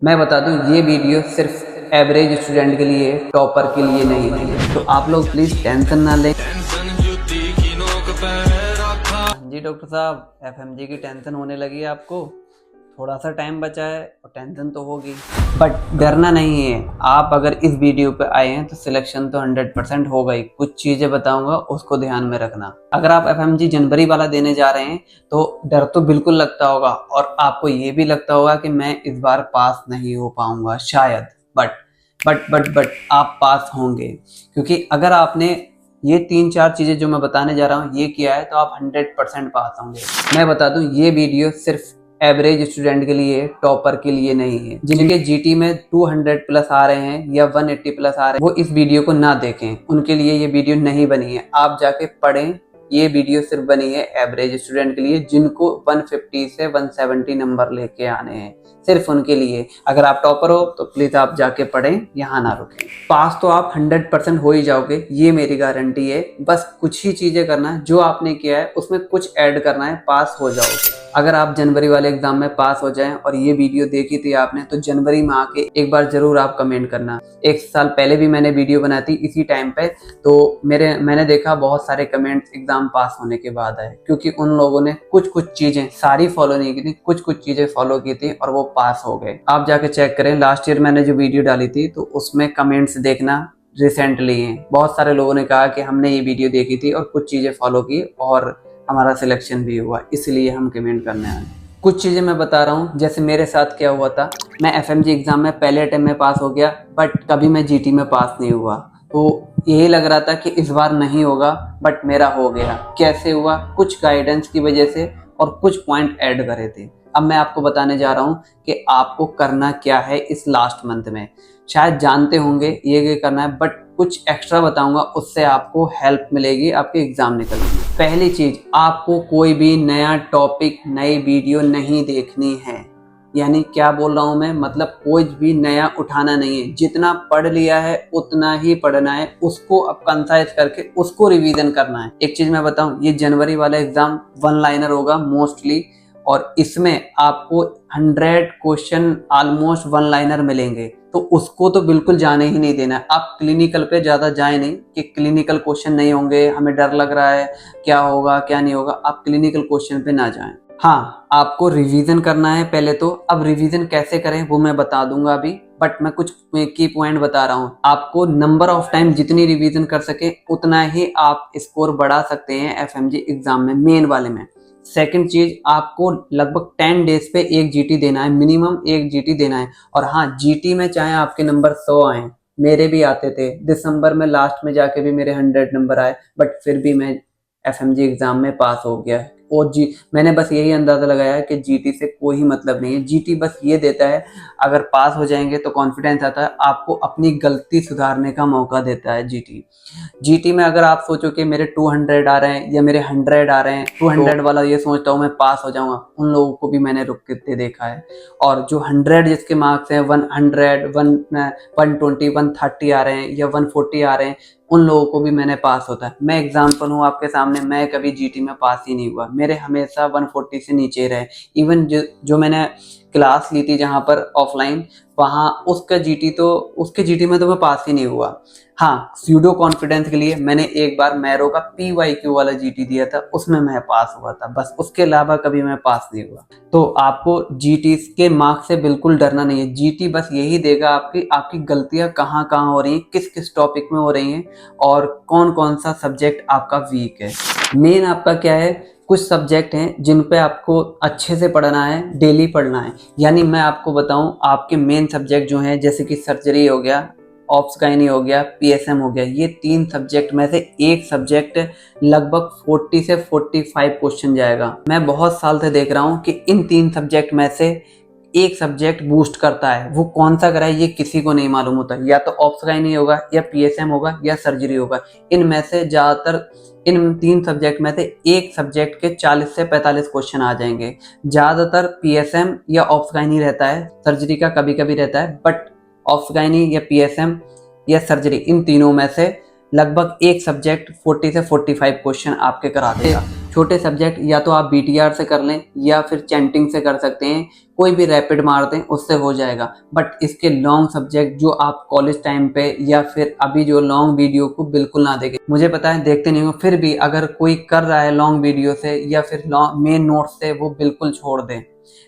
मैं बता दूं ये वीडियो सिर्फ एवरेज स्टूडेंट के लिए, टॉपर के लिए नहीं है। तो आप लोग प्लीज टेंशन ना लें। जी डॉक्टर साहब, एफएमजी की टेंशन होने लगी है आपको। थोड़ा सा टाइम बचा है और टेंशन तो होगी, बट डरना नहीं है। आप अगर इस वीडियो पे आए हैं तो सिलेक्शन तो 100% होगा ही। कुछ चीजें बताऊंगा, उसको ध्यान में रखना। अगर आप एफएमजी जनवरी वाला देने जा रहे हैं तो डर तो बिल्कुल लगता होगा, और आपको ये भी लगता होगा कि मैं इस बार पास नहीं हो पाऊंगा शायद। बट आप पास होंगे, क्योंकि अगर आपने ये 3-4 चीजें जो मैं बताने जा रहा हूँ ये किया है तो आप 100% पास होंगे। मैं बता दूं ये वीडियो सिर्फ एवरेज स्टूडेंट के लिए, टॉपर के लिए नहीं है। जिनके जीटी में 200 प्लस आ रहे हैं या 180 प्लस आ रहे हैं वो इस वीडियो को ना देखें। उनके लिए ये वीडियो नहीं बनी है। आप जाके पढ़ें। ये वीडियो सिर्फ बनी है एवरेज स्टूडेंट के लिए, जिनको 150 से 170 नंबर लेके आने हैं, सिर्फ उनके लिए। अगर आप टॉपर हो तो प्लीज आप जाके पढ़ें, यहाँ ना रुकें। पास तो आप 100% हो ही जाओगे, ये मेरी गारंटी है। बस कुछ ही चीजें करना है, जो आपने किया है उसमें कुछ ऐड करना है, पास हो जाओगे। अगर आप जनवरी वाले एग्जाम में पास हो जाएं और ये वीडियो देखी थी आपने, तो जनवरी में आके एक बार जरूर आप कमेंट करना। 1 साल पहले भी मैंने वीडियो बनाई थी इसी टाइम पे, तो मैंने देखा बहुत सारे कमेंट्स एग्जाम पास होने के बाद आए, क्योंकि उन लोगों ने कुछ चीजें सारी फॉलो नहीं की थी, कुछ चीजें फॉलो की थी और वो पास हो गए। आप जाके चेक करें, लास्ट ईयर मैंने जो वीडियो डाली थी तो उसमें कमेंट्स देखना रिसेंटली हैं। बहुत सारे लोगों ने कहा कि हमने ये वीडियो देखी थी और कुछ चीजें फॉलो की और हमारा सिलेक्शन भी हुआ, इसलिए हम कमेंट करने आए। कुछ चीजें मैं बता रहा हूँ, जैसे मेरे साथ क्या हुआ था। मैं एफएमजी एग्जाम में पहले अटेम्प्ट में पास हो गया, बट कभी मैं जीटी में पास नहीं हुआ। तो यही लग रहा था कि इस बार नहीं होगा, बट मेरा हो गया। कैसे हुआ? कुछ गाइडेंस की वजह से और कुछ पॉइंट ऐड करे थे। अब मैं आपको बताने जा रहा हूँ कि आपको करना क्या है इस लास्ट मंथ में। शायद जानते होंगे ये करना है, बट कुछ एक्स्ट्रा बताऊंगा, उससे आपको हेल्प मिलेगी आपके एग्जाम निकलने में। पहली चीज, आपको कोई भी नया टॉपिक, नई वीडियो नहीं देखनी है। यानी क्या बोल रहा हूं मैं, मतलब कोई भी नया उठाना नहीं है। जितना पढ़ लिया है उतना ही पढ़ना है, उसको अब कंसाइज करके उसको रिवीजन करना है। एक चीज मैं बताऊं, ये जनवरी वाला एग्जाम 1 लाइनर होगा मोस्टली, और इसमें आपको 100 क्वेश्चन ऑलमोस्ट 1 लाइनर मिलेंगे, तो उसको तो बिल्कुल जाने ही नहीं देना है। आप क्लिनिकल पे ज्यादा जाए नहीं कि क्लिनिकल क्वेश्चन नहीं होंगे, हमें डर लग रहा है क्या होगा क्या नहीं होगा। आप क्लिनिकल क्वेश्चन पे ना जाएं। हाँ, आपको रिवीजन करना है पहले तो। अब रिवीजन कैसे करें वो मैं बता दूंगा अभी, बट मैं कुछ की पॉइंट बता रहा हूँ। आपको नंबर ऑफ टाइम जितनी रिवीजन कर सके उतना ही आप स्कोर बढ़ा सकते हैं एफएमजी एग्जाम में, मेन वाले में। सेकंड चीज, आपको लगभग 10 डेज पे एक जीटी देना है, मिनिमम एक जीटी देना है। और हाँ, जीटी में चाहे आपके नंबर 100 आए, मेरे भी आते थे दिसंबर में, लास्ट में जाके भी मेरे 100 नंबर आए, बट फिर भी मैं एफएमजी एग्जाम में पास हो गया। और मैंने बस यही अंदाजा लगाया है कि जीटी से कोई मतलब नहीं है। जीटी बस ये देता है, अगर पास हो जाएंगे तो कॉन्फिडेंस आता है, आपको अपनी गलती सुधारने का मौका देता है जीटी में। अगर आप सोचो कि मेरे 200 आ रहे हैं या मेरे 100 आ रहे हैं, 200 वाला ये सोचता हूँ मैं पास हो जाऊंगा, उन लोगों को भी मैंने रुक के देखा है। और जो 100 जिसके मार्क्स हैं, 100, 120, 130 आ रहे हैं या 140 आ रहे हैं, उन लोगों को भी मैंने पास होता है। मैं एग्जाम्पल हूँ आपके सामने, मैं कभी जीटी में पास ही नहीं हुआ, मेरे हमेशा 140 से नीचे रहे। इवन जो मैंने क्लास ली थी जहाँ पर ऑफलाइन, वहाँ उसके जीटी में तो मैं पास ही नहीं हुआ। हाँ, स्यूडो कॉन्फिडेंस के लिए मैंने एक बार मैरो का PYQ वाला जीटी दिया था, उसमें मैं पास हुआ था, बस। उसके अलावा कभी मैं पास नहीं हुआ। तो आपको जीटी के मार्क्स से बिल्कुल डरना नहीं है। जीटी बस यही देगा आपकी गलतियां कहाँ कहाँ हो रही हैं, किस किस टॉपिक में हो रही हैं, और कौन कौन सा सब्जेक्ट आपका वीक है। मेन आपका क्या है, कुछ सब्जेक्ट हैं जिन पे आपको अच्छे से पढ़ना है, डेली पढ़ना है। यानी मैं आपको बताऊं, आपके मेन सब्जेक्ट जो हैं, जैसे कि सर्जरी हो गया, ऑप्स गायनी हो गया, पीएसएम हो गया, ये 3 सब्जेक्ट में से एक सब्जेक्ट लगभग 40 से 45 क्वेश्चन जाएगा। मैं बहुत साल से देख रहा हूँ कि इन 3 सब्जेक्ट में से एक सब्जेक्ट बूस्ट करता है। वो कौन सा करा है ये किसी को नहीं मालूम होता। या तो ऑप्स गायनी होगा, या पीएसएम होगा, या सर्जरी होगा। इनमें से ज्यादातर इन 3 सब्जेक्ट में से एक सब्जेक्ट के 40 से 45 क्वेश्चन आ जाएंगे। ज्यादातर पीएसएम या ऑप्स गायनी रहता है, सर्जरी का कभी कभी रहता है, बट ऑप्स गायनी या पीएसएम या सर्जरी, इन तीनों में से लगभग एक सब्जेक्ट 40 से 45 क्वेश्चन आपके करा देगा। छोटे सब्जेक्ट या तो आप बीटीआर से कर लें या फिर चैंटिंग से कर सकते हैं, कोई भी रैपिड मार दें उससे हो जाएगा। बट इसके लॉन्ग सब्जेक्ट जो आप कॉलेज टाइम पे या फिर अभी जो लॉन्ग वीडियो को बिल्कुल ना देखें। मुझे पता है देखते नहीं हो, फिर भी अगर कोई कर रहा है लॉन्ग वीडियो से या फिर मेन नोट से, वो बिल्कुल छोड़ दें।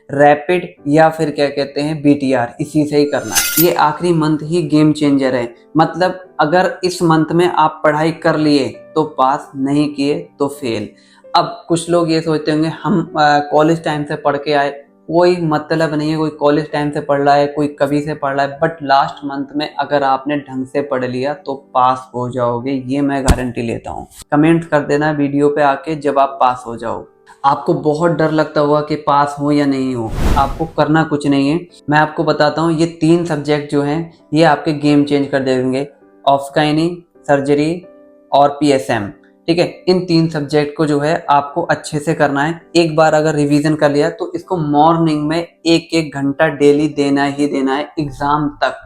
रैपिड या फिर क्या कहते हैं बीटीआर, इसी से ही करना है। ये आखिरी मंथ ही गेम चेंजर है। मतलब अगर इस मंथ में आप पढ़ाई कर लिए तो पास, नहीं किए तो फेल। अब कुछ लोग ये सोचते होंगे हम कॉलेज टाइम से पढ़ के आए, कोई मतलब नहीं है। कोई कॉलेज टाइम से पढ़ रहा है, कोई कभी से पढ़ रहा है, बट लास्ट मंथ में अगर आपने ढंग से पढ़ लिया तो पास हो जाओगे, ये मैं गारंटी लेता हूँ। कमेंट कर देना वीडियो पे आके जब आप पास हो जाओ। आपको बहुत डर लगता होगा कि पास हो या नहीं हो, आपको करना कुछ नहीं है। मैं आपको बताता हूँ, ये 3 सब्जेक्ट जो हैं ये आपके गेम चेंज कर देंगे। ऑब्सगाइनी, सर्जरी और पीएसएम, ठीक है। इन 3 सब्जेक्ट को जो है आपको अच्छे से करना है। एक बार अगर रिवीजन कर लिया तो इसको मॉर्निंग में 1-1 घंटा डेली देना ही देना है एग्जाम तक।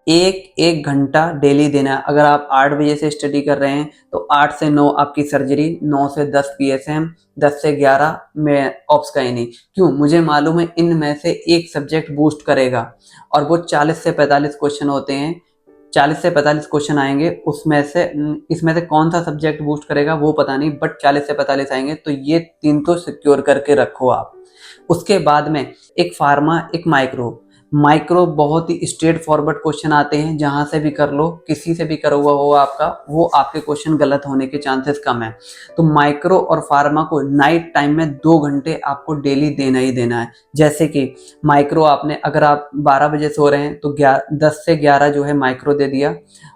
1-1 घंटा डेली देना है। अगर आप 8 बजे से स्टडी कर रहे हैं तो 8 से 9 आपकी सर्जरी, 9 से 10 पीएसएम, 10 से 11 में ऑब्सगाइनी। क्यों? मुझे मालूम है इनमें से एक सब्जेक्ट बूस्ट करेगा और वो 40 से 45 क्वेश्चन होते हैं। 40 से 45 क्वेश्चन आएंगे, उसमें से इसमें से कौन सा सब्जेक्ट बूस्ट करेगा वो पता नहीं, बट 40 से 45 आएंगे। तो ये 3 तो सिक्योर करके रखो आप। उसके बाद में एक फार्मा, एक माइक्रो बहुत ही स्ट्रेट फॉरवर्ड क्वेश्चन आते हैं, जहां से भी कर लो, किसी से भी करा हुआ होगा आपका, वो आपके क्वेश्चन गलत होने के चांसेस कम है। तो माइक्रो और फार्मा को नाइट टाइम में 2 घंटे आपको डेली देना ही देना है। जैसे कि माइक्रो आपने, अगर आप 12 बजे सो रहे हैं तो 10 से 11 जो है माइक्रो दे दिया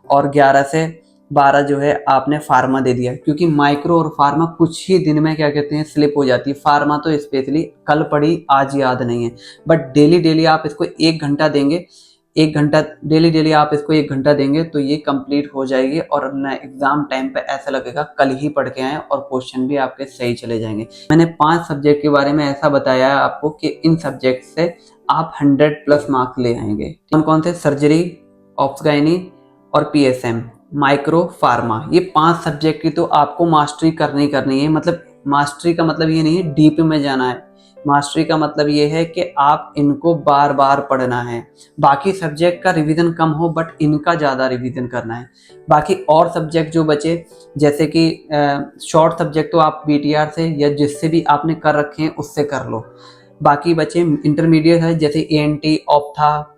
और 11 से 12 जो है आपने फार्मा दे दिया। क्योंकि माइक्रो और फार्मा कुछ ही दिन में क्या कहते हैं स्लिप हो जाती है। फार्मा तो स्पेशली कल पढ़ी आज याद नहीं है, बट डेली आप इसको 1 घंटा देंगे। 1 घंटा डेली आप इसको 1 घंटा देंगे तो ये कंप्लीट हो जाएगी और एग्जाम टाइम पे ऐसा लगेगा कल ही पढ़ के आए और क्वेश्चन भी आपके सही चले जाएंगे। मैंने 5 सब्जेक्ट के बारे में ऐसा बताया है आपको कि इन सब्जेक्ट से आप 100+ मार्क्स ले आएंगे। कौन कौन से? सर्जरी, ऑब्सगाइनी और पीएसएम, माइक्रो, फार्मा। ये 5 सब्जेक्ट की तो आपको मास्टरी करनी है। मतलब मास्टरी का मतलब ये नहीं है डीप में जाना है। मास्टरी का मतलब ये है कि आप इनको बार बार पढ़ना है। बाकी सब्जेक्ट का रिवीजन कम हो बट इनका ज़्यादा रिवीजन करना है। बाकी और सब्जेक्ट जो बचे, जैसे कि शॉर्ट सब्जेक्ट तो आप बीटीआर से या जिससे भी आपने कर रखे हैं उससे कर लो। बाकी बचे इंटरमीडिएट है, जैसे एएनटी, ऑप्था,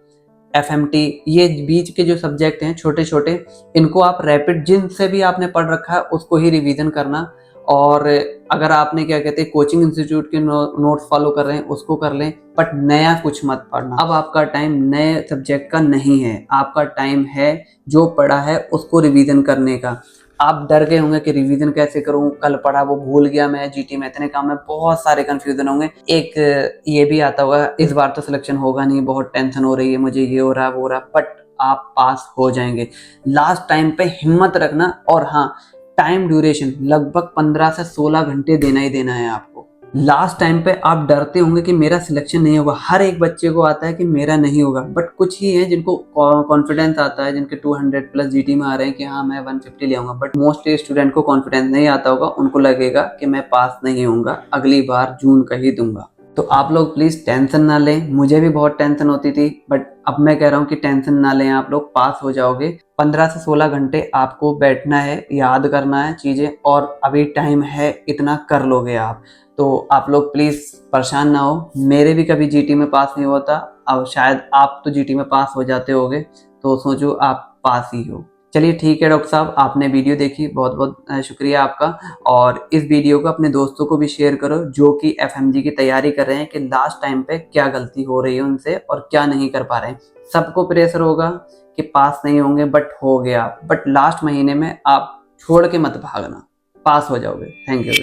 एफएमटी, ये बीच के जो सब्जेक्ट हैं छोटे छोटे, इनको आप रैपिड जिनसे भी आपने पढ़ रखा है उसको ही रिवीजन करना। और अगर आपने क्या कहते हैं कोचिंग इंस्टीट्यूट के नोट्स फॉलो कर रहे हैं उसको कर लें, बट नया कुछ मत पढ़ना। अब आपका टाइम नए सब्जेक्ट का नहीं है, आपका टाइम है जो पढ़ा है उसको रिवीजन करने का। आप डर गए होंगे कि रिवीजन कैसे करूं, कल पढ़ा वो भूल गया मैं, जीटी में इतने काम में, बहुत सारे कंफ्यूजन होंगे। एक ये भी आता होगा इस बार तो सिलेक्शन होगा नहीं, बहुत टेंशन हो रही है मुझे, ये हो रहा है वो हो रहा है, बट आप पास हो जाएंगे। लास्ट टाइम पे हिम्मत रखना। और हाँ, टाइम ड्यूरेशन लगभग 15 से 16 घंटे देना ही देना है आपको। लास्ट टाइम पे आप डरते होंगे कि मेरा सिलेक्शन नहीं होगा, हर एक बच्चे को आता है कि मेरा नहीं होगा, बट कुछ ही है जिनको कॉन्फिडेंस आता है, जिनके 200+ जीटी में आ रहे हैं कि हाँ मैं 150 ले आऊंगा। बट मोस्टली स्टूडेंट को कॉन्फिडेंस नहीं आता होगा, उनको लगेगा कि मैं पास नहीं होऊंगा, अगली बार जून का ही दूंगा। तो आप लोग प्लीज टेंशन ना लें, मुझे भी बहुत टेंशन होती थी, बट अब मैं कह रहा हूँ कि टेंशन ना लें, आप लोग पास हो जाओगे। 15 से 16 घंटे आपको बैठना है, याद करना है चीजें, और अभी टाइम है, इतना कर लोगे आप। तो आप लोग प्लीज परेशान ना हो। मेरे भी कभी जीटी में पास नहीं होता, अब शायद आप तो जीटी में पास हो जाते होगे, तो सोचो आप पास ही हो। चलिए ठीक है डॉक्टर साहब, आपने वीडियो देखी, बहुत बहुत शुक्रिया आपका। और इस वीडियो को अपने दोस्तों को भी शेयर करो जो कि एफएमजी की तैयारी कर रहे हैं, कि लास्ट टाइम पे क्या गलती हो रही है उनसे और क्या नहीं कर पा रहे हैं। सबको प्रेशर होगा कि पास नहीं होंगे, बट हो गया। बट लास्ट महीने में आप छोड़ के मत भागना, पास हो जाओगे। Thank you.